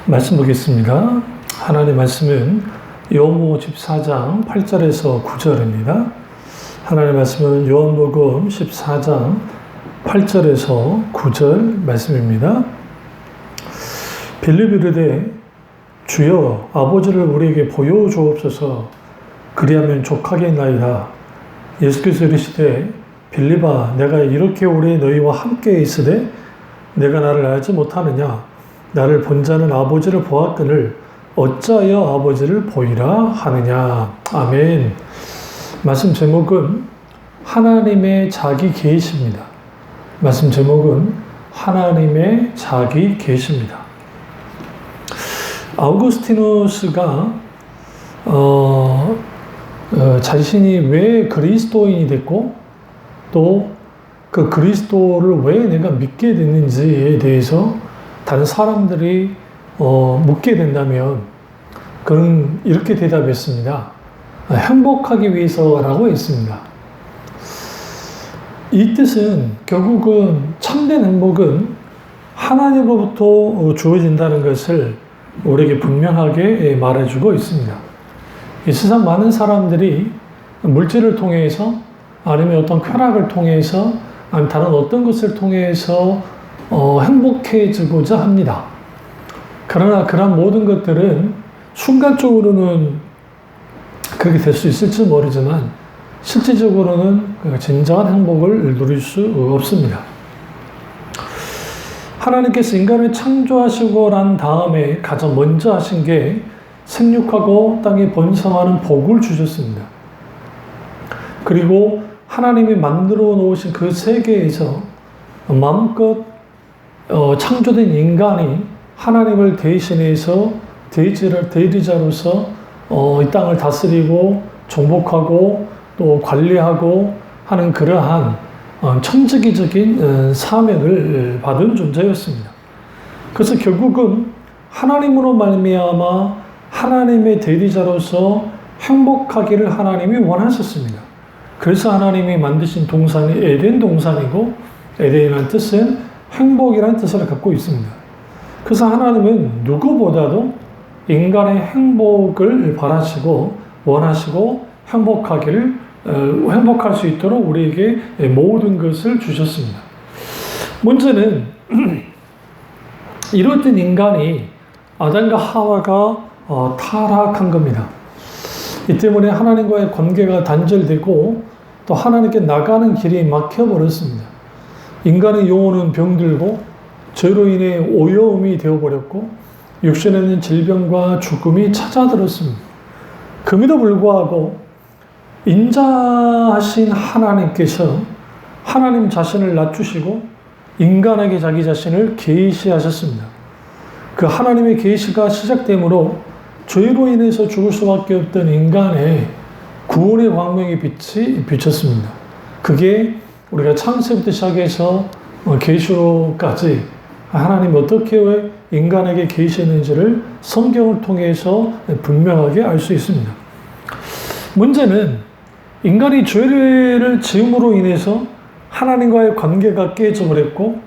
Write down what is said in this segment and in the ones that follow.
말씀 보겠습니다. 하나님의 말씀은 요한복음 14장 8절에서 9절입니다. 하나님의 말씀은 요한복음 14장 8절에서 9절 말씀입니다. 빌립이 이르되 주여 아버지를 우리에게 보여주옵소서 그리하면 족하겠나이다. 예수께서 이르시되 빌립아 내가 이렇게 오래 너희와 함께 있으되 내가 나를 알지 못하느냐. 나를 본 자는 아버지를 보았거늘 어찌하여 아버지를 보이라 하느냐. 아멘. 말씀 제목은 하나님의 자기 계시입니다. 말씀 제목은 하나님의 자기 계시입니다. 아우구스티누스가 자신이 왜 그리스도인이 됐고 또 그 그리스도를 왜 내가 믿게 됐는지에 대해서 다른 사람들이 묻게 된다면 그는 이렇게 대답했습니다. 행복하기 위해서라고 했습니다. 이 뜻은 결국은 참된 행복은 하나님으로부터 주어진다는 것을 우리에게 분명하게 말해주고 있습니다. 이 세상 많은 사람들이 물질을 통해서 아니면 어떤 쾌락을 통해서 아니면 다른 어떤 것을 통해서 행복해지고자 합니다. 그러나 그런 모든 것들은 순간적으로는 그렇게 될 수 있을지 모르지만 실질적으로는 진정한 행복을 누릴 수 없습니다. 하나님께서 인간을 창조하시고 난 다음에 가장 먼저 하신 게 생육하고 땅에 번성하는 복을 주셨습니다. 그리고 하나님이 만들어 놓으신 그 세계에서 마음껏 창조된 인간이 하나님을 대신해서 대리자로서 이 땅을 다스리고 정복하고 또 관리하고 하는 그러한 천지기적인 사명을 받은 존재였습니다. 그래서 결국은 하나님으로 말미암아 하나님의 대리자로서 행복하기를 하나님이 원하셨습니다. 그래서 하나님이 만드신 동산이 에덴 동산이고 에덴이라는 뜻은 행복이라는 뜻을 갖고 있습니다. 그래서 하나님은 누구보다도 인간의 행복을 바라시고 원하시고 행복할 수 있도록 우리에게 모든 것을 주셨습니다. 문제는 이렇듯 인간이 아담과 하와가 타락한 겁니다. 이 때문에 하나님과의 관계가 단절되고 또 하나님께 나가는 길이 막혀버렸습니다. 인간의 영혼은 병들고 죄로 인해 오염이 되어버렸고 육신에는 질병과 죽음이 찾아들었습니다. 그럼에도 불구하고 인자하신 하나님께서 하나님 자신을 낮추시고 인간에게 자기 자신을 계시하셨습니다. 그 하나님의 계시가 시작되므로 죄로 인해서 죽을 수밖에 없던 인간의 구원의 광명의 빛이 비쳤습니다. 그게 우리가 창세부터 시작해서 계시록까지 하나님이 어떻게 인간에게 계시했는지를 성경을 통해서 분명하게 알 수 있습니다. 문제는 인간이 죄를 지음으로 인해서 하나님과의 관계가 깨져버렸고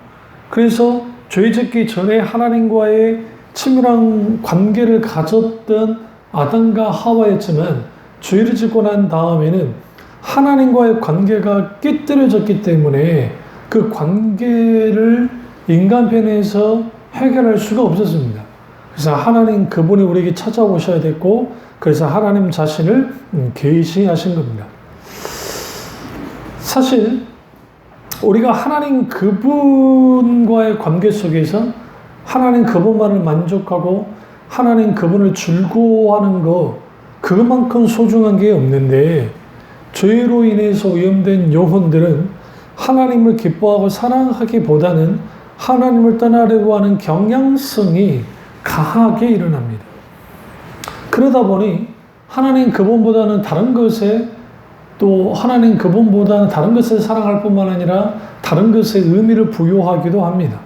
그래서 죄 짓기 전에 하나님과의 친밀한 관계를 가졌던 아담과 하와였지만 죄를 짓고 난 다음에는 하나님과의 관계가 깨뜨려졌기 때문에 그 관계를 인간편에서 해결할 수가 없었습니다. 그래서 하나님 그분이 우리에게 찾아오셔야 됐고 그래서 하나님 자신을 계시하신 겁니다. 사실 우리가 하나님 그분과의 관계 속에서 하나님 그분만을 만족하고 하나님 그분을 즐거워하는 것 그만큼 소중한 게 없는데 죄로 인해서 오염된 영혼들은 하나님을 기뻐하고 사랑하기보다는 하나님을 떠나려고 하는 경향성이 강하게 일어납니다. 그러다 보니 하나님 그분보다는 다른 것에 또 하나님 그분보다는 다른 것을 사랑할 뿐만 아니라 다른 것에 의미를 부여하기도 합니다.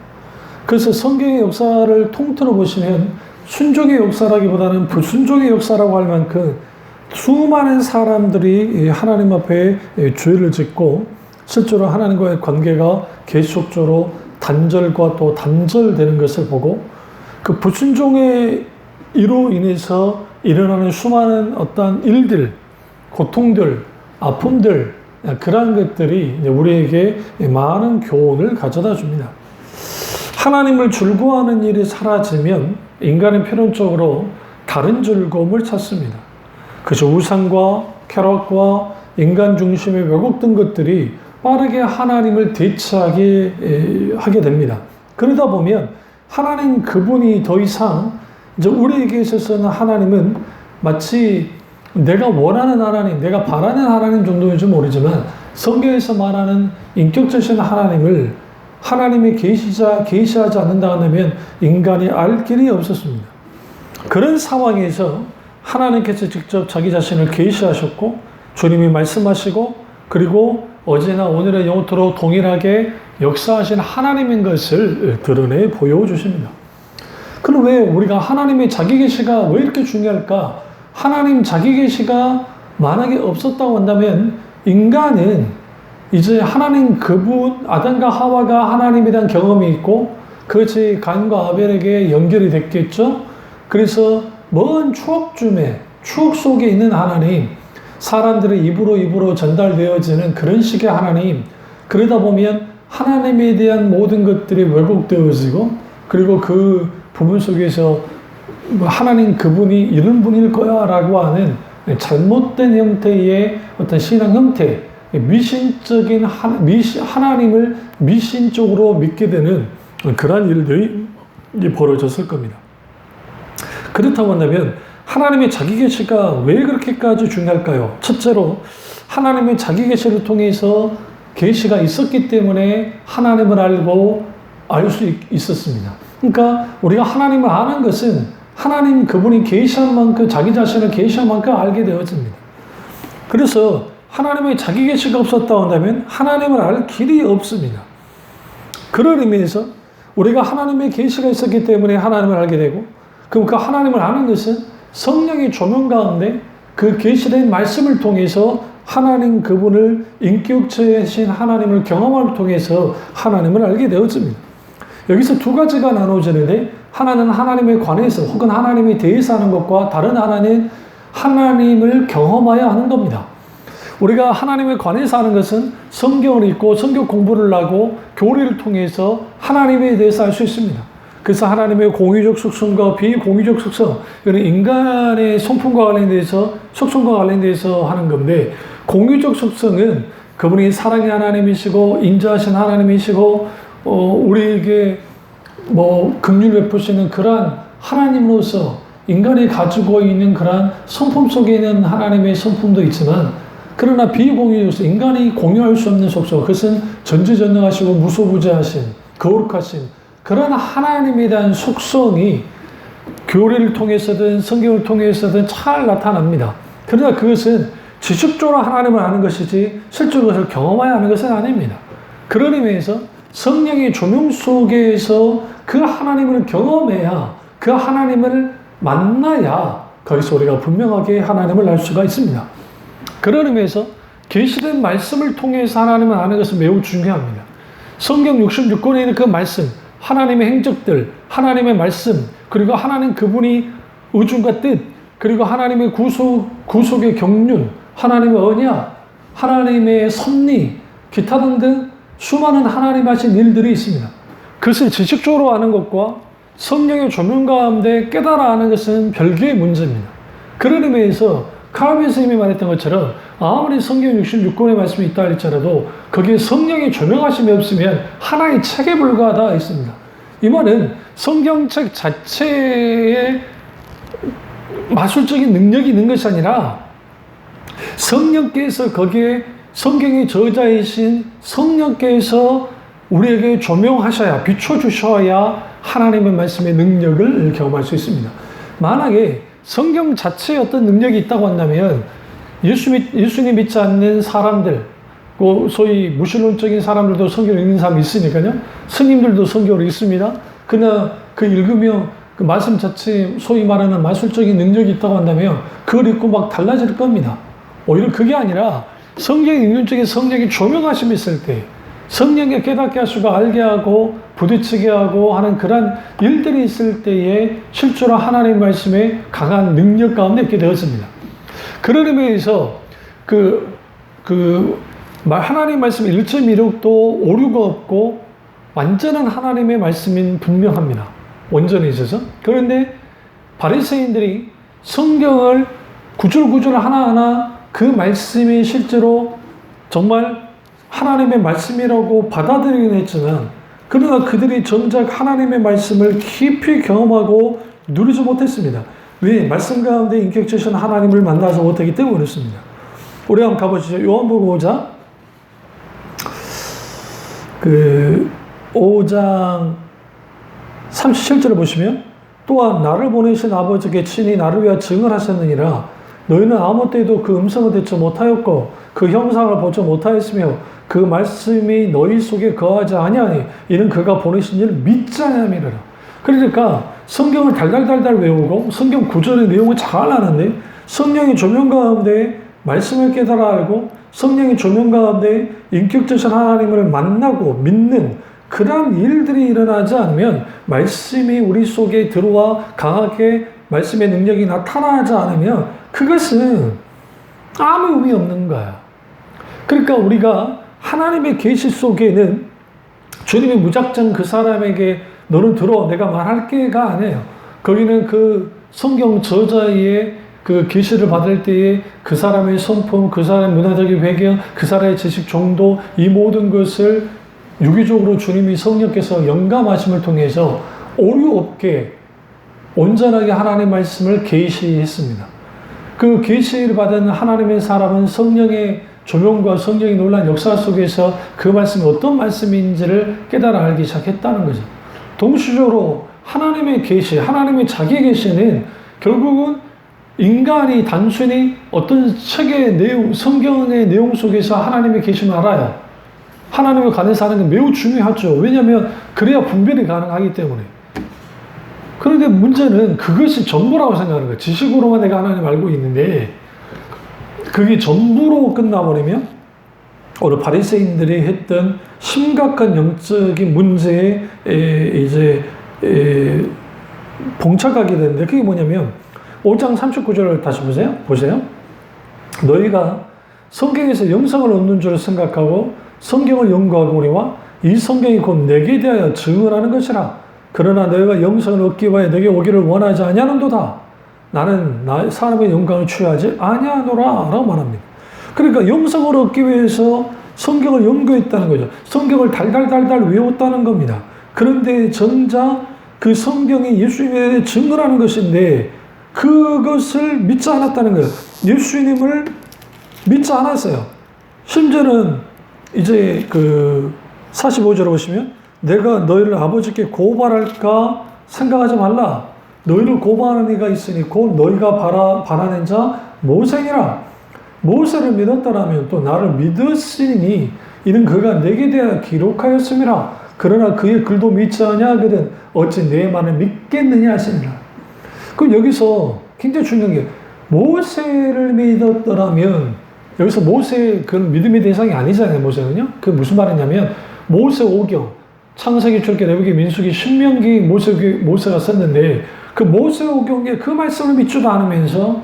그래서 성경의 역사를 통틀어 보시면 순종의 역사라기보다는 불순종의 역사라고 할 만큼 수많은 사람들이 하나님 앞에 죄를 짓고 실제로 하나님과의 관계가 계속적으로 단절과 또 단절되는 것을 보고 그 불순종의 이로 인해서 일어나는 수많은 어떤 일들, 고통들, 아픔들, 그러한 것들이 우리에게 많은 교훈을 가져다 줍니다. 하나님을 즐거워하는 일이 사라지면 인간은 필연적으로 다른 즐거움을 찾습니다. 그래서 우상과 쾌락과 인간 중심의 왜곡된 것들이 빠르게 하나님을 대체하게 하게 됩니다. 그러다 보면 하나님 그분이 더 이상 이제 우리에게 있어서는 하나님은 마치 내가 원하는 하나님, 내가 바라는 하나님 정도인지 모르지만 성경에서 말하는 인격적인 하나님을 하나님이 계시하지 않는다 하면 인간이 알 길이 없었습니다. 그런 상황에서 하나님께서 직접 자기 자신을 계시하셨고 주님이 말씀하시고 그리고 어제나 오늘의 영토로 동일하게 역사하신 하나님인 것을 드러내 보여주십니다. 그럼 왜 우리가 하나님의 자기 계시가 왜 이렇게 중요할까? 하나님 자기 계시가 만약에 없었다고 한다면 인간은 이제 하나님 그분 아담과 하와가 하나님에 대한 경험이 있고 그것이 가인과 아벨에게 연결이 됐겠죠. 그래서 먼 추억 속에 있는 하나님, 사람들의 입으로 전달되어지는 그런 식의 하나님, 그러다 보면 하나님에 대한 모든 것들이 왜곡되어지고 그리고 그 부분 속에서 하나님 그분이 이런 분일 거야 라고 하는 잘못된 형태의 어떤 신앙 형태, 미신적인 하나님을 미신적으로 믿게 되는 그러한 일들이 벌어졌을 겁니다. 그렇다고 한다면 하나님의 자기 계시가 왜 그렇게까지 중요할까요? 첫째로 하나님의 자기 계시를 통해서 계시가 있었기 때문에 하나님을 알고 알 수 있었습니다. 그러니까 우리가 하나님을 아는 것은 하나님 그분이 계시한 만큼 자기 자신을 계시한 만큼 알게 되어집니다. 그래서 하나님의 자기 계시가 없었다고 한다면 하나님을 알 길이 없습니다. 그런 의미에서 우리가 하나님의 계시가 있었기 때문에 하나님을 알게 되고 그럼 그 하나님을 아는 것은 성령의 조명 가운데 그 계시된 말씀을 통해서 하나님 그분을 인격체이신 하나님을 경험을 통해서 하나님을 알게 되어집니다. 여기서 두 가지가 나눠지는데 하나는 하나님에 관해서 혹은 하나님에 대해서 하는 것과 다른 하나는 하나님을 경험하여 하는 겁니다. 우리가 하나님에 관해서 하는 것은 성경을 읽고 성경 공부를 하고 교리를 통해서 하나님에 대해서 알 수 있습니다. 그래서 하나님의 공의적 속성과 비공의적 속성, 이런 인간의 성품과 관련돼서 속성과 관련돼서 하는 건데 공의적 속성은 그분이 사랑의 하나님이시고 인자하신 하나님이시고 우리에게 긍휼 베푸시는 그러한 하나님으로서 인간이 가지고 있는 그러한 성품 속에 있는 하나님의 성품도 있지만 그러나 비공의로서 인간이 공유할 수 없는 속성, 그것은 전지전능하시고 무소부재하신 거룩하신 그런 하나님에 대한 속성이 교리를 통해서든 성경을 통해서든 잘 나타납니다. 그러나 그것은 지식적으로 하나님을 아는 것이지 실제로 그것을 경험하여 하는 것은 아닙니다. 그런 의미에서 성령의 조명 속에서 그 하나님을 경험해야 그 하나님을 만나야 거기서 우리가 분명하게 하나님을 알 수가 있습니다. 그런 의미에서 계시된 말씀을 통해서 하나님을 아는 것은 매우 중요합니다. 성경 66권에 있는 그 말씀, 하나님의 행적들, 하나님의 말씀, 그리고 하나님 그분이 의중과 뜻, 그리고 하나님의 구속의 경륜, 하나님의 언약, 하나님의 섭리, 기타 등등 수많은 하나님 하신 일들이 있습니다. 그것을 지식적으로 아는 것과 성령의 조명 가운데 깨달아 아는 것은 별개의 문제입니다. 그런 의미에서 칼빈 스님이 말했던 것처럼 아무리 성경 66권의 말씀이 있다 할지라도 거기에 성령의 조명하심이 없으면 하나의 책에 불과하다 했습니다. 이 말은 성경책 자체에 마술적인 능력이 있는 것이 아니라 성령께서 거기에 성경의 저자이신 성령께서 우리에게 조명하셔야 비춰주셔야 하나님의 말씀의 능력을 경험할 수 있습니다. 만약에 성경 자체에 어떤 능력이 있다고 한다면 예수님 믿지 않는 사람들, 소위 무신론적인 사람들도 성경을 읽는 사람이 있으니까요. 스님들도 성경을 읽습니다. 그러나 그 읽으며 그 말씀 자체에 소위 말하는 마술적인 능력이 있다고 한다면 그걸 읽고 막 달라질 겁니다. 오히려 그게 아니라 성경의 능력적인 성령이 조명하심이 있을 때 성령의 깨닫게 하시고 알게 하고 부딪히게 하고 하는 그런 일들이 있을 때에 실제로 하나님의 말씀에 강한 능력 가운데 있게 되었습니다. 그런 의미에서 하나님의 말씀 1.16도 오류가 없고 완전한 하나님의 말씀인 분명합니다. 원전에 있어서. 그런데 바리새인들이 성경을 구절구절 하나하나 그 말씀이 실제로 정말 하나님의 말씀이라고 받아들이긴 했지만 그러나 그들이 정작 하나님의 말씀을 깊이 경험하고 누리지 못했습니다. 왜? 말씀 가운데 인격체신 하나님을 만나서 못하기 때문에 그렇습니다. 우리 한번 가보시죠. 요한복음 5장 37절을 보시면 또한 나를 보내신 아버지께 친히 나를 위하여 증을 하셨느니라. 너희는 아무 때도 그 음성을 듣지 못하였고 그 형상을 보지 못하였으며 그 말씀이 너희 속에 거하지 아니하니 이는 그가 보내신 이를 믿지 아니함이라. 그러니까 성경을 달달달달 외우고 성경 구절의 내용을 잘 아는데 성령의 조명 가운데 말씀을 깨달아 알고 성령의 조명 가운데 인격적인 하나님을 만나고 믿는 그런 일들이 일어나지 않으면 말씀이 우리 속에 들어와 강하게 말씀의 능력이 나타나지 않으면 그것은 아무 의미 없는 거야. 그러니까 우리가 하나님의 계시 속에는 주님이 무작정 그 사람에게 너는 들어 내가 말할게가 아니에요. 거기는 그 성경 저자의 그 계시를 받을 때에 그 사람의 성품, 그 사람의 문화적인 배경, 그 사람의 지식 정도 이 모든 것을 유기적으로 주님이 성령께서 영감하심을 통해서 오류 없게 온전하게 하나님의 말씀을 계시했습니다. 그 계시를 받은 하나님의 사람은 성령의 조명과 성령의 놀라운 역사 속에서 그 말씀이 어떤 말씀인지를 깨달아 알기 시작했다는 거죠. 동시적으로 하나님의 계시, 하나님의 자기 계시는 결국은 인간이 단순히 어떤 책의 내용, 성경의 내용 속에서 하나님의 계시를 알아요. 하나님을 관해서 하는 게 매우 중요하죠. 왜냐하면 그래야 분별이 가능하기 때문에. 그런데 문제는 그것이 전부라고 생각하는 거예요. 지식으로만 내가 하나님 알고 있는데 그게 전부로 끝나버리면 오늘 바리새인들이 했던 심각한 영적인 문제에 봉착하게 되는데 그게 뭐냐면 5장 39절을 다시 보세요. 너희가 성경에서 영성을 얻는 줄 생각하고 성경을 연구하고 우리와 이 성경이 곧 내게 대하여 증언하는 것이라. 그러나 너희가 영성을 얻기 위하여 내게 오기를 원하지 아니하는도다. 나는 사람의 영광을 취하지 아니하노라 라고 말합니다. 그러니까 영성을 얻기 위해서 성경을 연구했다는 거죠. 성경을 달달달달 외웠다는 겁니다. 그런데 정작 그 성경이 예수님에 대해 증언하는 것인데 그것을 믿지 않았다는 거예요. 예수님을 믿지 않았어요. 심지어는 이제 45절을 보시면 내가 너희를 아버지께 고발할까 생각하지 말라. 너희를 고발하는 이가 있으니 곧 너희가 바라는 자 모세니라. 모세를 믿었다라면 또 나를 믿었으니 이는 그가 내게 대하여 기록하였음이라. 그러나 그의 글도 믿지 아니하거든 어찌 내 말을 믿겠느냐 하시니라. 그럼 여기서 굉장히 중요한 게 모세를 믿었더라면 여기서 모세 그 믿음의 대상이 아니잖아요. 모세는요. 그 무슨 말이냐면 모세 오경 창세기, 출애굽기, 레위기, 민수기, 신명기 모세가 썼는데 그 모세 오경에 그 말씀을 믿지도 않으면서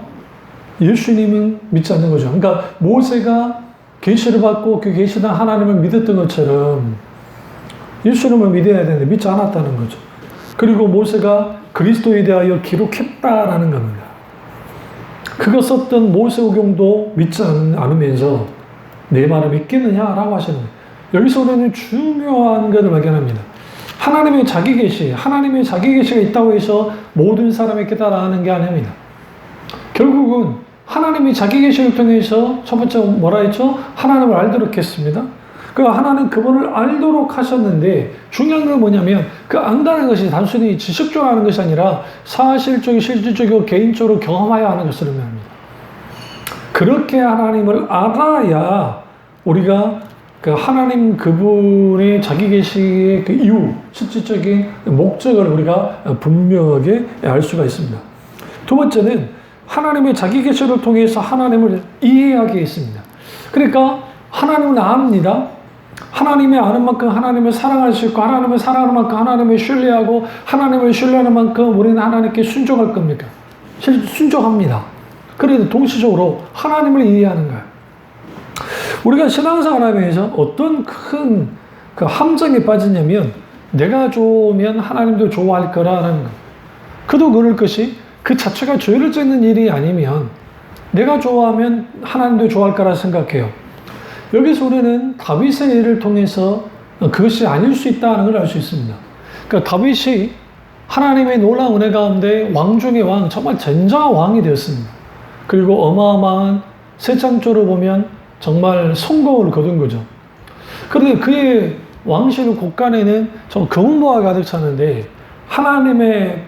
예수님은 믿지 않는 거죠. 그러니까 모세가 계시를 받고 그 계시된 하나님을 믿었던 것처럼 예수님을 믿어야 되는데 믿지 않았다는 거죠. 그리고 모세가 그리스도에 대하여 기록했다라는 겁니다. 그거 썼던 모세오경도 믿지 않으면서 내 말을 믿겠느냐라고 하시는 거예요. 여기서 우리는 중요한 것을 발견합니다. 하나님의 자기 계시가 있다고 해서 모든 사람이 깨달아 하는 게 아닙니다. 결국은 하나님이 자기 계시를 통해서 첫 번째 뭐라 했죠? 하나님을 알도록 했습니다. 그 하나님 그분을 알도록 하셨는데 중요한 건 뭐냐면 그 안다는 것이 단순히 지식적으로 하는 것이 아니라 사실적이고 실질적이고 개인적으로 경험하여 하는 것을 의미합니다. 그렇게 하나님을 알아야 우리가 그 하나님 그분의 자기 계시의 그 이유, 실질적인 목적을 우리가 분명하게 알 수가 있습니다. 두 번째는 하나님의 자기 계시를 통해서 하나님을 이해하게 했습니다. 그러니까 하나님은 압니다. 하나님의 아는 만큼 하나님을 사랑할 수 있고, 하나님을 사랑하는 만큼 하나님을 신뢰하고, 하나님을 신뢰하는 만큼 우리는 하나님께 순종할 겁니까? 순종합니다. 그런데 동시적으로 하나님을 이해하는 거예요. 우리가 신앙생활하면서 어떤 큰 그 함정에 빠지냐면, 내가 좋으면 하나님도 좋아할 거라는 거. 그도 그럴 것이 그 자체가 죄를 짓는 일이 아니면 내가 좋아하면 하나님도 좋아할 거라 생각해요. 여기서 우리는 다윗의 일을 통해서 그것이 아닐 수 있다는 걸 알 수 있습니다. 그러니까 다윗이 하나님의 놀라운 은혜 가운데 왕 중의 왕, 정말 전장한 왕이 되었습니다. 그리고 어마어마한 세 장조로 보면 정말 성공을 거둔 거죠. 그런데 그의 왕실 곳간에는 좀 검은보가 가득 찼는데 하나님의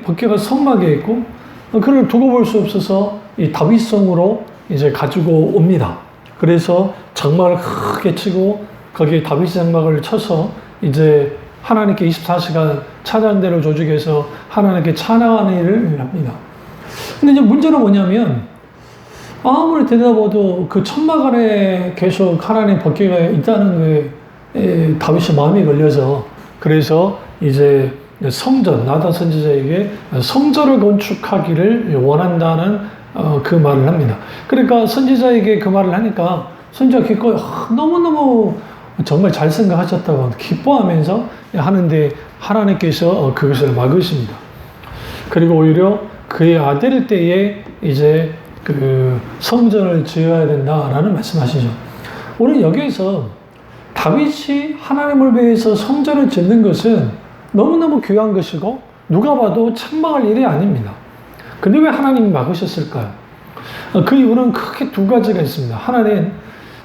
법궤가 성막에 있고 그를 두고 볼 수 없어서 이 다윗성으로 이제 가지고 옵니다. 그래서 장막을 크게 치고 거기에 다윗 장막을 쳐서 이제 하나님께 24시간 찬양대를 조직해서 하나님께 찬양하는 일을 합니다. 근데 이제 문제는 뭐냐면 아무리 들여다봐도 그 천막 안에 계속 하나님 법궤가 있다는 거에 다윗이 마음이 걸려서 그래서 이제 성전, 나단 선지자에게 성전을 건축하기를 원한다는 그 말을 합니다. 그러니까 선지자에게 그 말을 하니까 선지자가 기꺼이 너무너무 정말 잘 생각하셨다고 기뻐하면서 하는데 하나님께서 그것을 막으십니다. 그리고 오히려 그의 아들 때에 이제 그 성전을 지어야 된다라는 말씀하시죠. 우리는 여기에서 다윗이 하나님을 위해서 성전을 짓는 것은 너무너무 귀한 것이고 누가 봐도 책망할 일이 아닙니다. 근데 왜 하나님이 막으셨을까요? 그 이유는 크게 두 가지가 있습니다. 하나는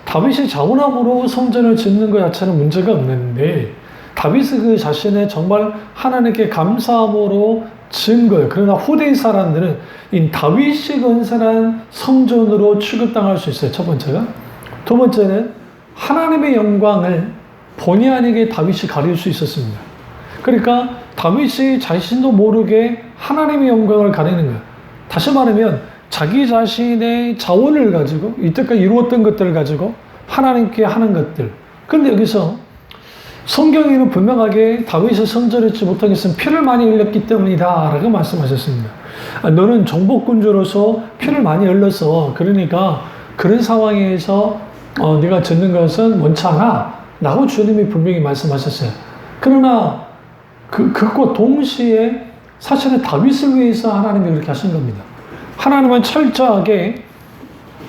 다윗이 자원함으로 성전을 짓는 것 자체는 문제가 없는데 다윗이 그 자신의 정말 하나님께 감사함으로 지은 거예요. 그러나 후대의 사람들은 이 다윗이 건설한 성전으로 취급당할 수 있어요. 첫 번째가. 두 번째는 하나님의 영광을 본의 아니게 다윗이 가릴 수 있었습니다. 그러니까 다윗이 자신도 모르게 하나님의 영광을 가리는 거예요. 다시 말하면 자기 자신의 자원을 가지고 이때까지 이루었던 것들을 가지고 하나님께 하는 것들. 그런데 여기서 성경에는 분명하게 다윗이 성전을 짓지 못하게 했으면 피를 많이 흘렸기 때문이다 라고 말씀하셨습니다. 너는 정복군주로서 피를 많이 흘렸어. 그러니까 그런 상황에서 네가 짓는 것은 원치 않아 라고 주님이 분명히 말씀하셨어요. 그러나 그것과 동시에 사실은 다윗을 위해서 하나님이 그렇게 하신 겁니다. 하나님은 철저하게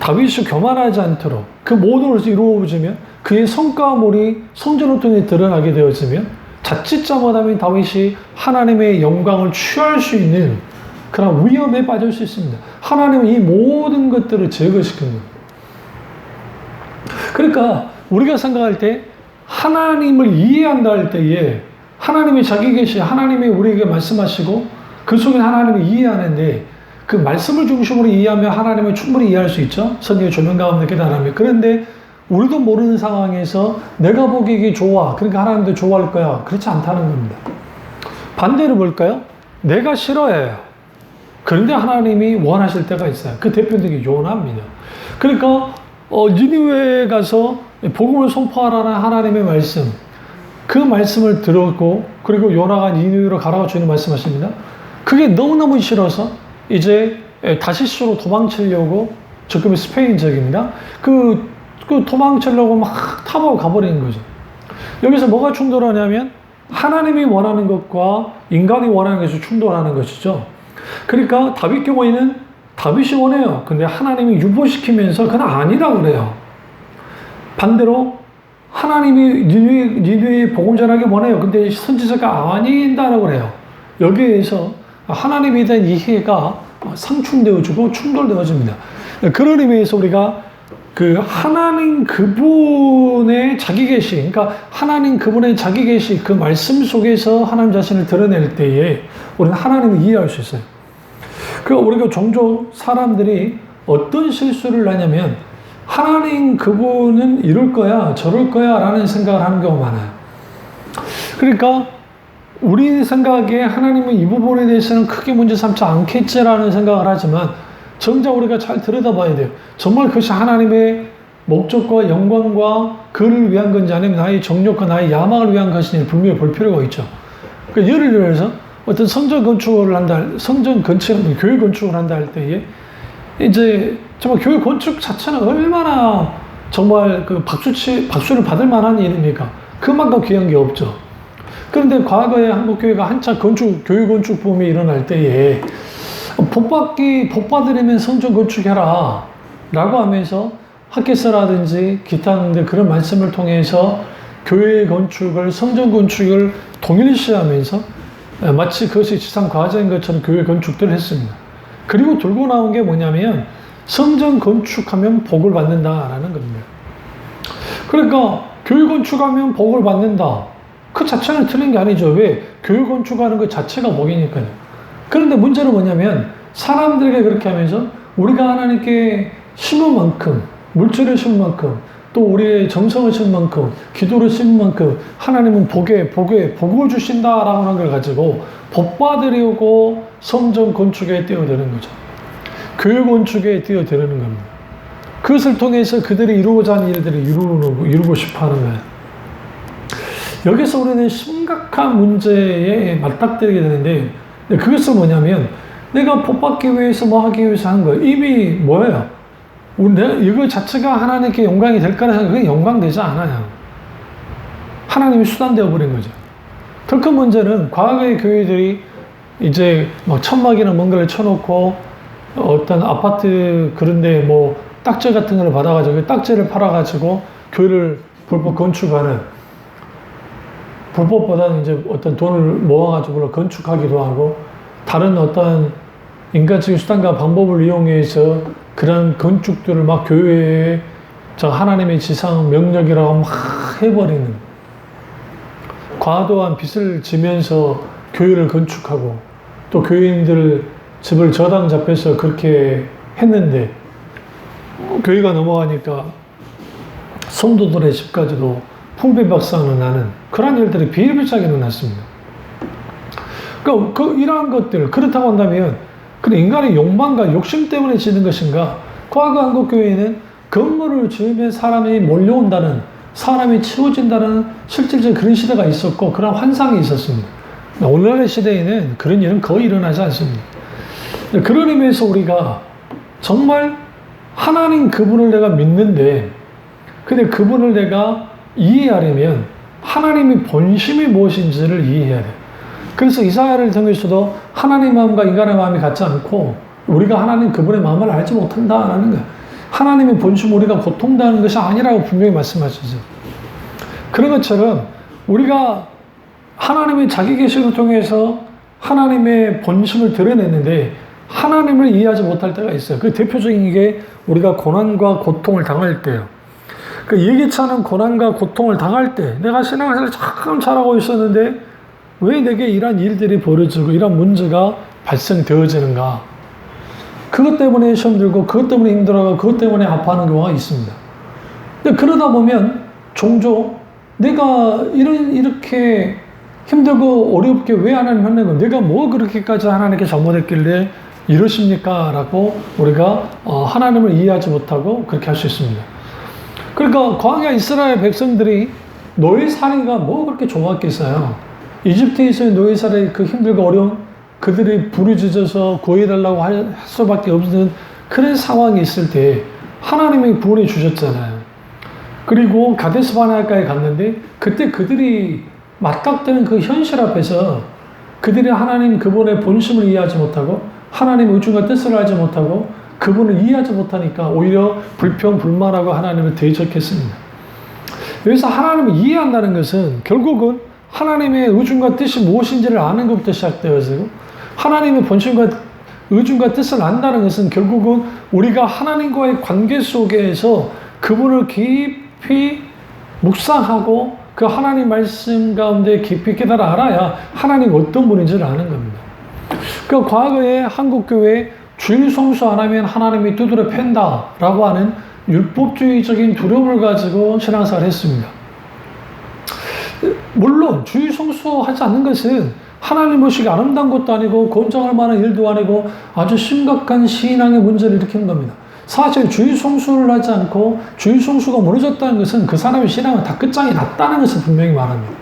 다윗이 교만하지 않도록 그 모든 것을 이루어지면 그의 성과물이 성전을 통해 드러나게 되어지면 자칫 잘못하면 다윗이 하나님의 영광을 취할 수 있는 그런 위험에 빠질 수 있습니다. 하나님은 이 모든 것들을 제거시킨 겁니다. 그러니까 우리가 생각할 때 하나님을 이해한다 할 때에 하나님이 자기 계시, 하나님이 우리에게 말씀하시고 그 속에 하나님을 이해하는데 그 말씀을 중심으로 이해하면 하나님을 충분히 이해할 수 있죠. 성경의 조명 가운데 깨달으면. 그런데 우리도 모르는 상황에서 내가 보기에 좋아. 그러니까 하나님도 좋아할 거야. 그렇지 않다는 겁니다. 반대로 볼까요? 내가 싫어해요. 그런데 하나님이 원하실 때가 있어요. 그 대표적인 요나입니다. 그러니까 니느웨에 가서 복음을 선포하라는 하나님의 말씀. 그 말씀을 들었고 그리고 요나가 니느웨로 가라고 주님 말씀하십니다. 그게 너무너무 싫어서 이제 다시스로 도망치려고 지금 스페인 지역입니다. 그 도망치려고 막 타고 가버리는 거죠. 여기서 뭐가 충돌하냐면 하나님이 원하는 것과 인간이 원하는 것이 충돌하는 것이죠. 그러니까 다윗 경우에는 다윗이 원해요. 근데 하나님이 유보시키면서 그건 아니라고 그래요. 반대로 하나님이 니느웨에 복음 전하기 원해요. 근데 선지자가 아닌다라고 그래요. 여기에서 하나님에 대한 이해가 상충되어지고 충돌되어집니다. 그런 의미에서 우리가 그 하나님 그분의 자기 계시, 그러니까 하나님 그분의 자기 계시 그 말씀 속에서 하나님 자신을 드러낼 때에 우리는 하나님을 이해할 수 있어요. 그 우리가 종종 사람들이 어떤 실수를 하냐면 하나님 그분은 이럴 거야, 저럴 거야 라는 생각을 하는 경우가 많아요. 그러니까 우리 생각에 하나님은 이 부분에 대해서는 크게 문제 삼지 않겠지라는 생각을 하지만 정작 우리가 잘 들여다봐야 돼요. 정말 그것이 하나님의 목적과 영광과 그를 위한 건지 아니면 나의 정욕과 나의 야망을 위한 것인지 분명히 볼 필요가 있죠. 그러니까 예를 들어서 어떤 성전 건축을 한다, 성전 건축, 교회 건축을 한다 할 때에 이제 정말 교회 건축 자체는 얼마나 정말 그 박수를 받을 만한 일입니까? 그만큼 귀한 게 없죠. 그런데 과거에 한국교회가 한참 교회 건축 붐이 일어날 때에 복 받으려면 성전 건축해라 라고 하면서 학개서라든지 기타 등등 그런 말씀을 통해서 교회 건축을, 성전 건축을 동일시하면서 마치 그것이 지상 과제인 것처럼 교회 건축들을 했습니다. 그리고 들고 나온 게 뭐냐면 성전 건축하면 복을 받는다라는 겁니다. 그러니까 교회 건축하면 복을 받는다. 그 자체는 틀린 게 아니죠. 왜? 교회 건축하는 것 자체가 복이니까요. 그런데 문제는 뭐냐면 사람들에게 그렇게 하면서 우리가 하나님께 심은 만큼, 물질을 심은 만큼, 또 우리의 정성을 심은 만큼, 기도를 심은 만큼 하나님은 복을 주신다라고 하는 걸 가지고 복 받으려고 성전 건축에 뛰어드는 거죠. 교회 건축에 뛰어드는 겁니다. 그것을 통해서 그들이 이루고자 하는 일들을 이루고 싶어 하는 거예요. 여기서 우리는 심각한 문제에 맞닥뜨리게 되는데, 그것은 뭐냐면 내가 복 받기 위해서 뭐 하기 위해서 하는 거예요. 이미 뭐예요? 이거 자체가 하나님께 영광이 될 거라 생각하면 그게 영광되지 않아요. 하나님이 수단되어 버린 거죠. 더 큰 문제는 과거의 교회들이 이제 막 천막이나 뭔가를 쳐놓고 어떤 아파트 그런데 뭐 딱지 같은 걸 받아가지고 딱지를 팔아가지고 교회를 불법 건축하는, 불법보다는 이제 어떤 돈을 모아가지고 건축하기도 하고 다른 어떤 인간적인 수단과 방법을 이용해서 그런 건축들을 막 교회에 하나님의 지상 명령이라고 막 해버리는, 과도한 빚을 지면서 교회를 건축하고 또 교인들 집을 저당 잡혀서 그렇게 했는데 교회가 넘어가니까 성도들의 집까지도 풍비박산을 나는 그런 일들이 비일비재하게 일어났습니다. 그러니까 이러한 것들, 그렇다고 한다면 그런 인간의 욕망과 욕심 때문에 지는 것인가? 과거 한국교회는 건물을 지으면 사람이 몰려온다는, 사람이 치워진다는 실질적인 그런 시대가 있었고 그런 환상이 있었습니다. 오늘날의 시대에는 그런 일은 거의 일어나지 않습니다. 그런 의미에서 우리가 정말 하나님 그분을 내가 믿는데, 근데 그분을 내가 이해하려면 하나님의 본심이 무엇인지를 이해해야 돼요. 그래서 이사야를 통해서도 하나님의 마음과 인간의 마음이 같지 않고 우리가 하나님 그분의 마음을 알지 못한다라는 거예요. 하나님의 본심 우리가 고통당하는 것이 아니라고 분명히 말씀하시죠. 그런 것처럼 우리가 하나님의 자기 계시를 통해서 하나님의 본심을 드러냈는데 하나님을 이해하지 못할 때가 있어요. 그 대표적인 게 우리가 고난과 고통을 당할 때예요. 그 예기치 않은 고난과 고통을 당할 때 내가 신앙생활을 참 잘하고 있었는데 왜 내게 이런 일들이 벌어지고 이런 문제가 발생되어지는가? 그것 때문에 시험 들고 그것 때문에 힘들어하고 그것 때문에 아파하는 경우가 있습니다. 근데 그러다 보면 종종 내가 이렇게 힘들고 어렵게 왜 하나님 하는 내가 뭐 그렇게까지 하나님께 잘못했길래 이러십니까? 라고 우리가 하나님을 이해하지 못하고 그렇게 할 수 있습니다. 그러니까 광야 이스라엘 백성들이 노예살이가 뭐 그렇게 좋았겠어요. 이집트에서의 노예살이 그 힘들고 어려운 그들이 부르짖어서 구해달라고 할 수밖에 없는 그런 상황이 있을 때 하나님이 구원해 주셨잖아요. 그리고 가데스 바네아까지 갔는데 그때 그들이 맞닥뜨는 그 현실 앞에서 그들이 하나님 그분의 본심을 이해하지 못하고 하나님의 의중과 뜻을 알지 못하고 그분을 이해하지 못하니까 오히려 불평, 불만하고 하나님을 대적했습니다. 여기서 하나님을 이해한다는 것은 결국은 하나님의 의중과 뜻이 무엇인지를 아는 것부터 시작되어지고 하나님의 본심과 의중과 뜻을 안다는 것은 결국은 우리가 하나님과의 관계 속에서 그분을 깊이 묵상하고 그 하나님 말씀 가운데 깊이 깨달아 알아야 하나님 어떤 분인지를 아는 겁니다. 그 과거에 한국교회 주일 성수 안 하면 하나님이 두드려 팬다라고 하는 율법주의적인 두려움을 가지고 신앙생활을 했습니다. 물론 주일 성수하지 않는 것은 하나님 모시기 아름다운 것도 아니고 권장할 만한 일도 아니고 아주 심각한 신앙의 문제를 일으키는 겁니다. 사실 주의 송수를 하지 않고 주의 송수가 무너졌다는 것은 그 사람의 신앙은 다 끝장이 났다는 것을 분명히 말합니다.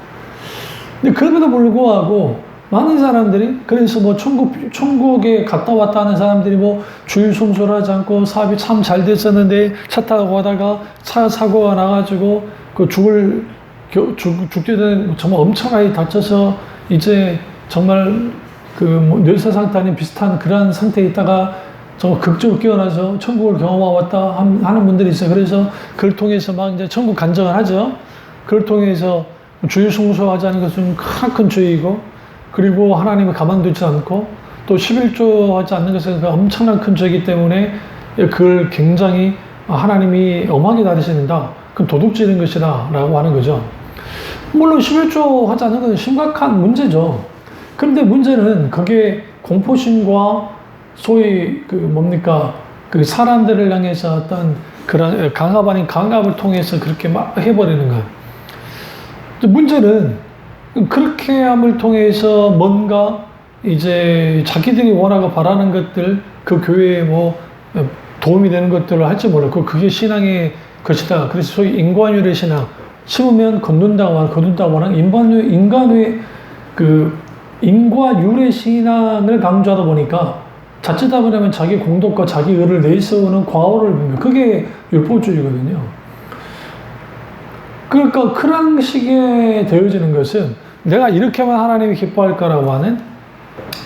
근데 그럼에도 불구하고 많은 사람들이 그래서 뭐 천국에 갔다 왔다 하는 사람들이 뭐 주의 송수를 하지 않고 사업이 참 잘 됐었는데 차 타고 가다가 차 사고가 나가지고 그 죽게 된 정말 엄청나게 다쳐서 이제 정말 그 뭐 뇌사상탄이 비슷한 그런 상태에 있다가 정말 극적으로 깨어나서 천국을 경험하고 왔다 하는 분들이 있어요. 그래서 그걸 통해서 막 이제 천국 간증을 하죠. 그걸 통해서 주의 송수하자는 것은 큰 죄이고, 그리고 하나님을 가만두지 않고 또 11조 하지 않는 것은 엄청난 큰 죄이기 때문에 그걸 굉장히 하나님이 엄하게 다루신다. 그건 도둑질인 것이다 라고 하는 거죠. 물론 11조 하지 않는 것은 심각한 문제죠. 그런데 문제는 그게 공포심과 소위 그 사람들을 향해서 어떤 그런 강압 아닌 강압을 통해서 그렇게 막 해버리는 거예요. 문제는 그렇게 함을 통해서 뭔가 이제 자기들이 원하고 바라는 것들, 그 교회에 뭐 도움이 되는 것들을 할지 몰라도 그게 신앙의 것이다. 그래서 소위 인간유의 신앙, 심으면 거둔다고 하는 인과유의 신앙을 강조하다 보니까 자칫하면 자기 공덕과 자기 의를 내세우는 과오를 보면 그게 율법주의거든요. 그러니까 그런 식의 되어지는 것은 내가 이렇게만 하나님이 기뻐할까라고 하는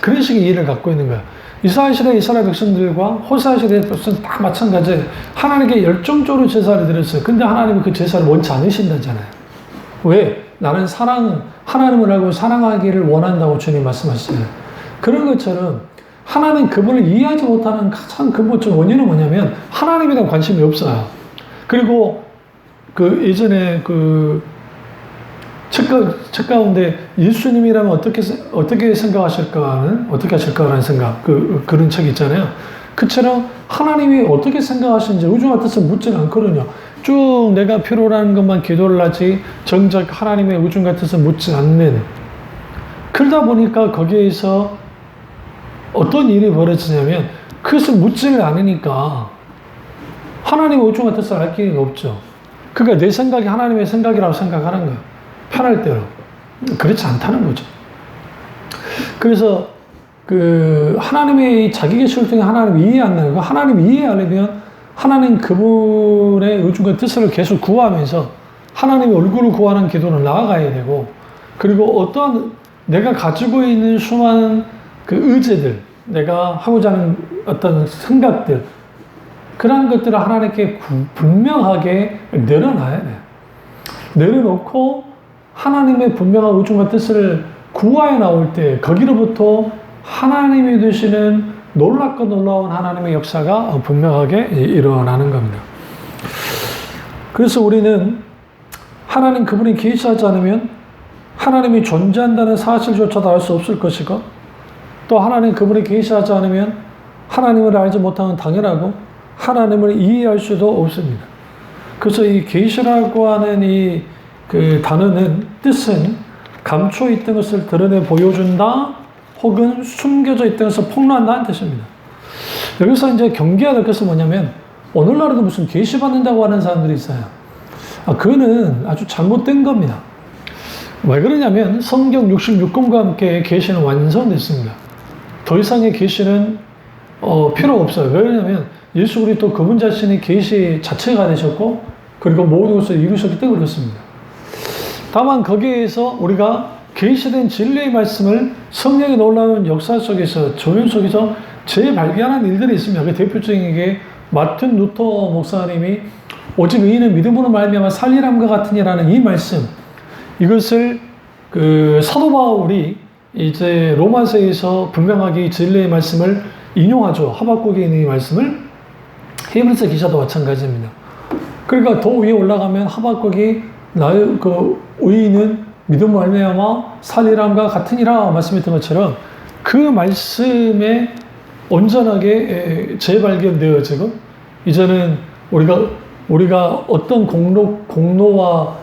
그런 식의 이해를 갖고 있는 거야. 이스라엘 시대 이스라엘 백성들과 호세아 시대 백성은 다 마찬가지예요. 하나님께 열정적으로 제사를 드렸어요. 근데 하나님은 그 제사를 원치 않으신다잖아요. 왜? 나는 하나님을 알고 사랑하기를 원한다고 주님 말씀하시잖아요. 그런 것처럼 하나님 그분을 이해하지 못하는 가장 근본적 원인은 뭐냐면 하나님에 대한 관심이 없어요. 그리고 그 예전에 그 책 가운데 예수님이라면 어떻게 하실까라는 생각, 그런 책 있잖아요. 그처럼 하나님이 어떻게 생각하시는지 의중한 뜻을 묻지는 않거든요. 쭉 내가 필요로 하는 것만 기도를 하지 정작 하나님의 의중한 뜻을 묻지 않는, 그러다 보니까 거기에서 어떤 일이 벌어지냐면 그것을 묻지를 않으니까 하나님의 의중한 뜻을 알 기회가 없죠. 그러니까 내 생각이 하나님의 생각이라고 생각하는 거예요. 편할 대로. 그렇지 않다는 거죠. 그래서 하나님의 자기 계시를 통해 하나님을 이해 안 하는 거, 하나님을 이해하려면 하나님 그분의 의중과 뜻을 계속 구하면서 하나님의 얼굴을 구하는 기도를 나아가야 되고, 그리고 어떠한 내가 가지고 있는 수많은 그 의제들, 내가 하고자 하는 어떤 생각들, 그런 것들을 하나님께 분명하게 내려놔야 돼요. 내려놓고 하나님의 분명한 의중과 뜻을 구하여 나올 때 거기로부터 하나님이 되시는 놀랍고 놀라운 하나님의 역사가 분명하게 일어나는 겁니다. 그래서 우리는 하나님 그분이 계시하지 않으면 하나님이 존재한다는 사실조차도 알 수 없을 것이고, 또 하나님 그분이 계시하지 않으면 하나님을 알지 못하는 당연하고 하나님을 이해할 수도 없습니다. 그래서 이 계시라고 하는 그 단어는 뜻은 감춰 있던 것을 드러내 보여준다, 혹은 숨겨져 있던 것을 폭로한다는 뜻입니다. 여기서 이제 경계해야 될 것은 뭐냐면, 오늘날에도 무슨 계시받는다고 하는 사람들이 있어요. 그거는 아주 잘못된 겁니다. 왜 그러냐면 성경 66권과 함께 계시는 완성됐습니다. 더 이상의 계시는 필요 없어요. 왜 그러냐면 예수 그리스도 그분 자신이 계시 자체가 되셨고, 그리고 모든 것을 이루셨기 때문에 그렇습니다. 다만 거기에서 우리가 계시된 진리의 말씀을 성령의 놀라운 역사 속에서, 조율 속에서 재발견한 일들이 있습니다. 그 대표적인 게 마틴 루터 목사님이 오직 의인은 믿음으로 말미암아 살리람과 같으니라는 이 말씀, 이것을 사도 바울이 이제 로마서에서 분명하게 진리의 말씀을 인용하죠. 하박국에 있는 이 말씀을. 히브리서 기자도 마찬가지입니다. 그러니까 더 위에 올라가면 하박국이 나의 의인은 믿음으로 말미암아 살리람과 같으니라 말씀했던 것처럼 그 말씀에 온전하게 재발견되어지고, 이제는 우리가 어떤 공로와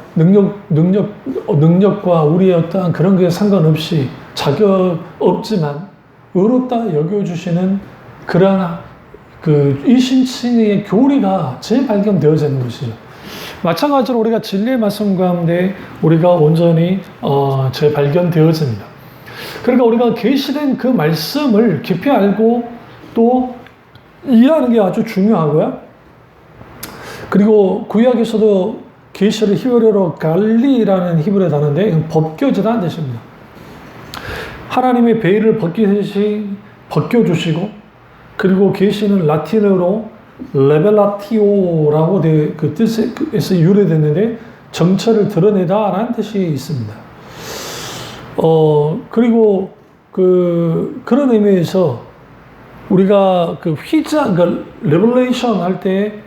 능력과 우리의 어떠한 그런 게 상관없이 자격 없지만 의롭다 여겨주시는 그러한 그 이신칭의 교리가 재발견되어지는 것이죠. 마찬가지로 우리가 진리의 말씀 가운데 우리가 온전히 재발견되어집니다. 그러니까 우리가 계시된 그 말씀을 깊이 알고 또 이해하는 게 아주 중요하고요. 그리고 구약에서도 계시를 히브리어로 갈리라는 히브리어 단어인데 벗겨지다는 뜻입니다. 하나님의 베일을 벗기듯이 벗겨주시고, 그리고 계시는 라틴어로 레벨라티오라고 그 뜻에서 유래됐는데 정체를 드러내다라는 뜻이 있습니다. 그리고 그런 의미에서 우리가 그 휘장, 그 레벨레이션 할 때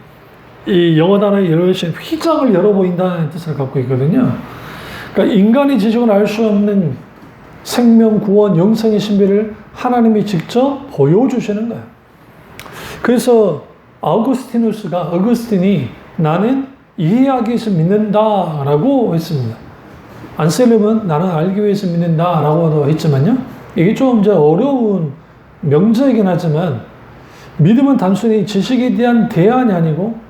이 영어 단어의 레벨레이션, 휘장을 열어 보인다는 뜻을 갖고 있거든요. 그러니까 인간이 지식은 알 수 없는 생명, 구원, 영생의 신비를 하나님이 직접 보여주시는 거예요. 그래서 어거스틴이 나는 이해하기 위해서 믿는다라고 했습니다. 안셀름은 나는 알기 위해서 믿는다라고도 했지만요. 이게 좀 이제 어려운 명제이긴 하지만 믿음은 단순히 지식에 대한 대안이 아니고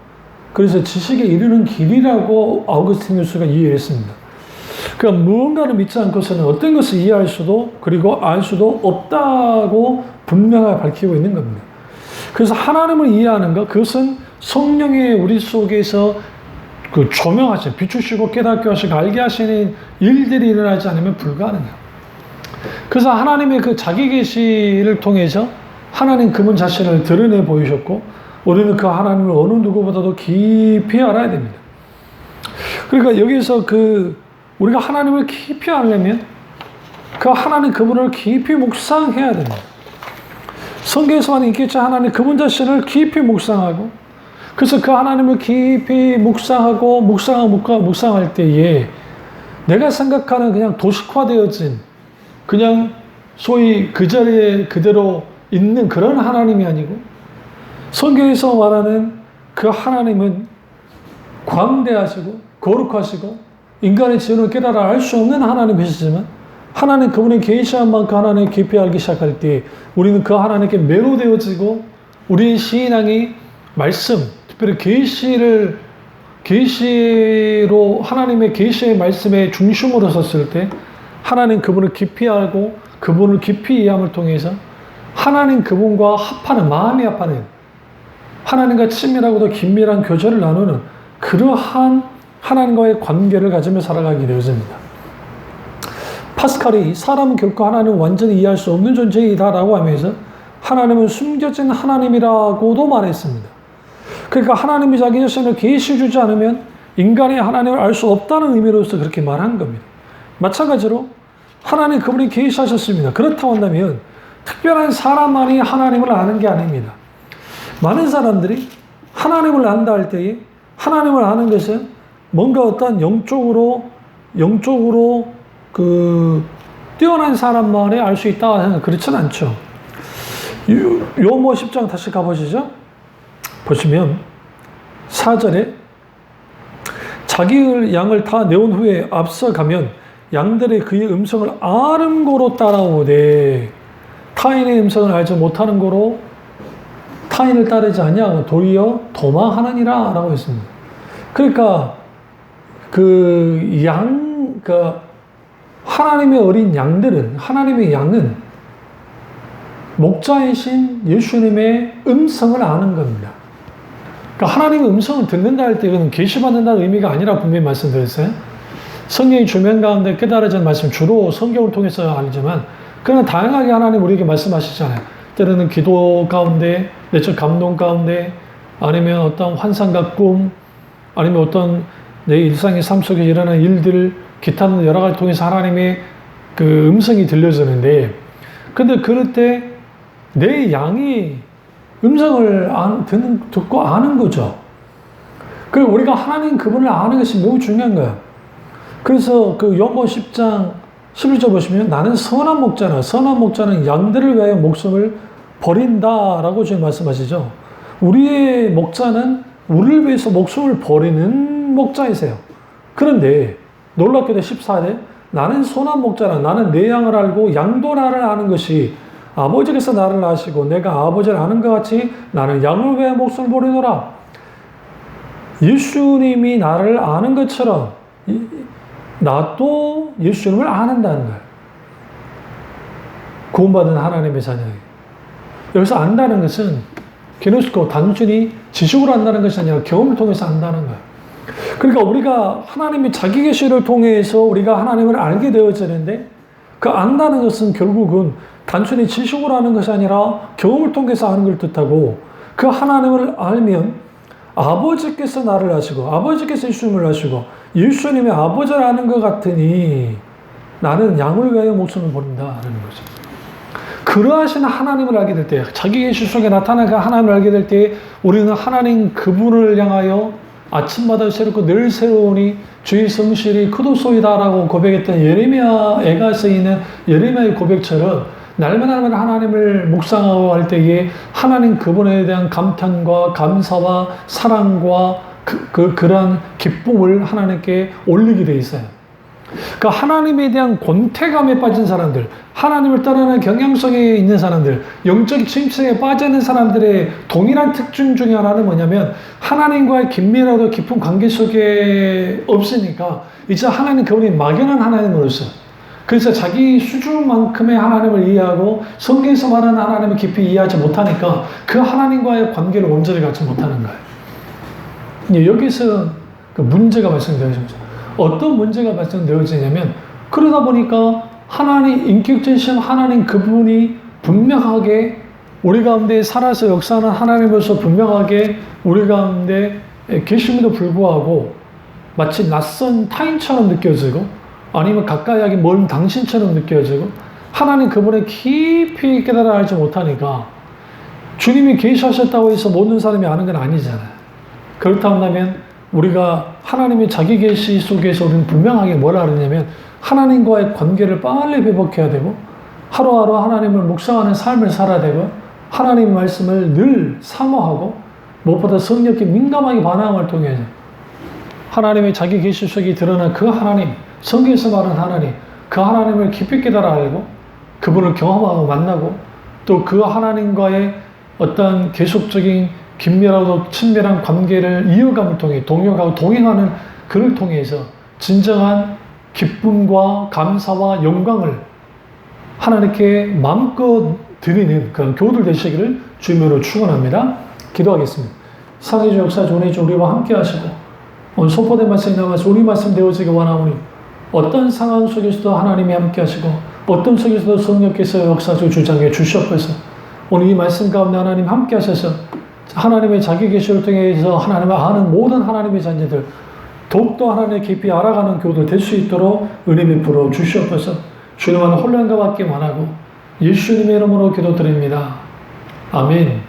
그래서 지식에 이르는 길이라고 어거스티누스가 이해했습니다. 그러니까 무언가를 믿지 않고서는 어떤 것을 이해할 수도 그리고 알 수도 없다고 분명하게 밝히고 있는 겁니다. 그래서 하나님을 이해하는 것, 그것은 성령의 우리 속에서 그 조명하시고 비추시고 깨닫게 하시고 알게 하시는 일들이 일어나지 않으면 불가능해요. 그래서 하나님의 그 자기 계시를 통해서 하나님 그분 자신을 드러내 보이셨고 우리는 그 하나님을 어느 누구보다도 깊이 알아야 됩니다. 그러니까 여기서 우리가 하나님을 깊이 알려면 그 하나님 그분을 깊이 묵상해야 됩니다. 성경에서만 있겠죠. 하나님 그분 자신을 깊이 묵상하고, 그래서 그 하나님을 깊이 묵상할 때에 내가 생각하는 그냥 도식화되어진 그냥 소위 그 자리에 그대로 있는 그런 하나님이 아니고 성경에서 말하는 그 하나님은 광대하시고 거룩하시고 인간의 지혜를 깨달아 알 수 없는 하나님이시지만 하나님 그분의 계시한 만큼 하나님을 깊이 알기 시작할 때 우리는 그 하나님께 매료되어지고 우리의 신앙이 말씀, 특별히 계시로 하나님의 계시의 말씀의 중심으로 섰을 때 하나님 그분을 깊이 알고 그분을 깊이 이해함을 통해서 하나님 그분과 합하는, 마음이 합하는 하나님과 친밀하고도 긴밀한 교제를 나누는 그러한 하나님과의 관계를 가지며 살아가게 되어집니다. 파스칼이 사람은 결코 하나님을 완전히 이해할 수 없는 존재이다라고 하면서 하나님은 숨겨진 하나님이라고도 말했습니다. 그러니까 하나님이 자기 자신을 계시해 주지 않으면 인간이 하나님을 알 수 없다는 의미로서 그렇게 말한 겁니다. 마찬가지로 하나님 그분이 계시하셨습니다. 그렇다고 한다면 특별한 사람만이 하나님을 아는 게 아닙니다. 많은 사람들이 하나님을 안다 할 때에 하나님을 아는 것은 뭔가 어떤 영적으로 뛰어난 사람만이 알 수 있다 생각, 그렇지는 않죠. 요모 10장 다시 가보시죠. 보시면 4절에 자기 양을 다 내온 후에 앞서가면 양들이 그의 음성을 아는 고로 따라오되 타인의 음성을 알지 못하는 고로 타인을 따르지 아니하고 도리어 도망하느니라 라고 했습니다. 그러니까 하나님의 어린 양들은, 하나님의 양은 목자이신 예수님의 음성을 아는 겁니다. 그러니까 하나님의 음성을 듣는다 할 때 그는 계시받는다는 의미가 아니라 분명히 말씀드렸어요. 성경의 주변 가운데 깨달아진 말씀 주로 성경을 통해서 알지만 그러나 다양하게 하나님 우리에게 말씀하시잖아요. 때로는 기도 가운데, 내적 감동 가운데, 아니면 어떤 환상과 꿈, 아니면 어떤 내 일상의 삶 속에 일어나는 일들, 기타 여러 가지 통해서 하나님의 그 음성이 들려주는데, 근데 그럴 때 내 양이 음성을 듣고 아는 거죠. 그리고 우리가 하나님 그분을 아는 것이 매우 중요한 거야. 그래서 그 요한복음 10장 11절 보시면 나는 선한 목자라. 선한 목자는 양들을 위하여 목숨을 버린다라고 지금 말씀하시죠. 우리의 목자는 우리를 위해서 목숨을 버리는 목자이세요. 그런데 놀랍게도 14절 나는 선한 목자라. 나는 내 양을 알고 양도 나를 아는 것이 아버지께서 나를 아시고 내가 아버지를 아는 것 같이 나는 양을 위하여 목숨을 버리노라. 예수님이 나를 아는 것처럼 나도 예수님을 아는다는 거예요. 구원받은 하나님의 자녀예요. 여기서 안다는 것은 게노스코 단순히 지식으로 안다는 것이 아니라 경험을 통해서 안다는 거예요. 그러니까 우리가 하나님의 자기 계시를 통해서 우리가 하나님을 알게 되어지는데 그 안다는 것은 결국은 단순히 지식으로 아는 것이 아니라 경험을 통해서 아는 걸 뜻하고 그 하나님을 알면 아버지께서 나를 아시고 아버지께서 예수님을 아시고 예수님의 아버지를 아는 것 같으니 나는 양을 위하여 목숨을 버린다라는 거죠. 그러하신 하나님을 알게 될 때, 자기 계시 속에 나타난 그 하나님을 알게 될 때 우리는 하나님 그분을 향하여 아침마다 새롭고 늘 새로우니 주의 성실이 크도소이다라고 고백했던 예레미야에 쓰이는 예레미야의 고백처럼 날마다 하나님을 묵상하고 할 때에 하나님 그분에 대한 감탄과 감사와 사랑과 그런 기쁨을 하나님께 올리게 돼 있어요. 그 하나님에 대한 권태감에 빠진 사람들, 하나님을 떠나는 경향성에 있는 사람들, 영적 침체에 빠지는 사람들의 동일한 특징 중에 하나는 뭐냐면 하나님과의 긴밀하고 깊은 관계 속에 없으니까 이제 하나님 그분이 막연한 하나님으로서 그래서 자기 수준만큼의 하나님을 이해하고 성경에서 말하는 하나님을 깊이 이해하지 못하니까 그 하나님과의 관계를 온전히 갖지 못하는 거예요. 여기서 그 문제가 발생되어집니다. 어떤 문제가 발생되어지냐면 그러다 보니까 하나님 인격적이신 하나님 그분이 분명하게 우리 가운데 살아서 역사하는 하나님으로서 분명하게 우리 가운데 계심에도 불구하고 마치 낯선 타인처럼 느껴지고 아니면 가까이 하기 먼 당신처럼 느껴지고 하나님 그분을 깊이 깨달아 알지 못하니까 주님이 계시하셨다고 해서 모든 사람이 아는 건 아니잖아요. 그렇다면 우리가 하나님의 자기 계시 속에서 우리는 분명하게 뭐라 그러냐면 하나님과의 관계를 빨리 회복해야 되고 하루하루 하나님을 묵상하는 삶을 살아야 되고 하나님의 말씀을 늘 사모하고 무엇보다 성령께 민감하게 반응을 통해서 하나님의 자기 계시 속에 드러난 그 하나님, 성경에서 말하는 하나님, 그 하나님을 깊이 깨달아 알고 그분을 경험하고 만나고 또 그 하나님과의 어떤 계속적인 긴밀하고 친밀한 관계를 이어감을 통해 동역하고 동행하는 그를 통해서 진정한 기쁨과 감사와 영광을 하나님께 마음껏 드리는 그런 교우들 되시기를 주님으로 축원합니다. 기도하겠습니다. 상해주 역사 존해주 우리와 함께 하시고 오늘 선포된 말씀이 나와서 우리 말씀 되어지기 원하오니 어떤 상황 속에서도 하나님이 함께 하시고 어떤 속에서도 성령께서 역사하시고 주장해 주시옵소서. 오늘 이 말씀 가운데 하나님 함께 하셔서 하나님의 자기 계시를 통해서 하나님을 아는 모든 하나님의 자녀들 더욱더 하나님을 깊이 알아가는 교우들 될 수 있도록 은혜 베풀어 주시옵소서. 주님은 혼란과 받기 원하고 예수님의 이름으로 기도드립니다. 아멘.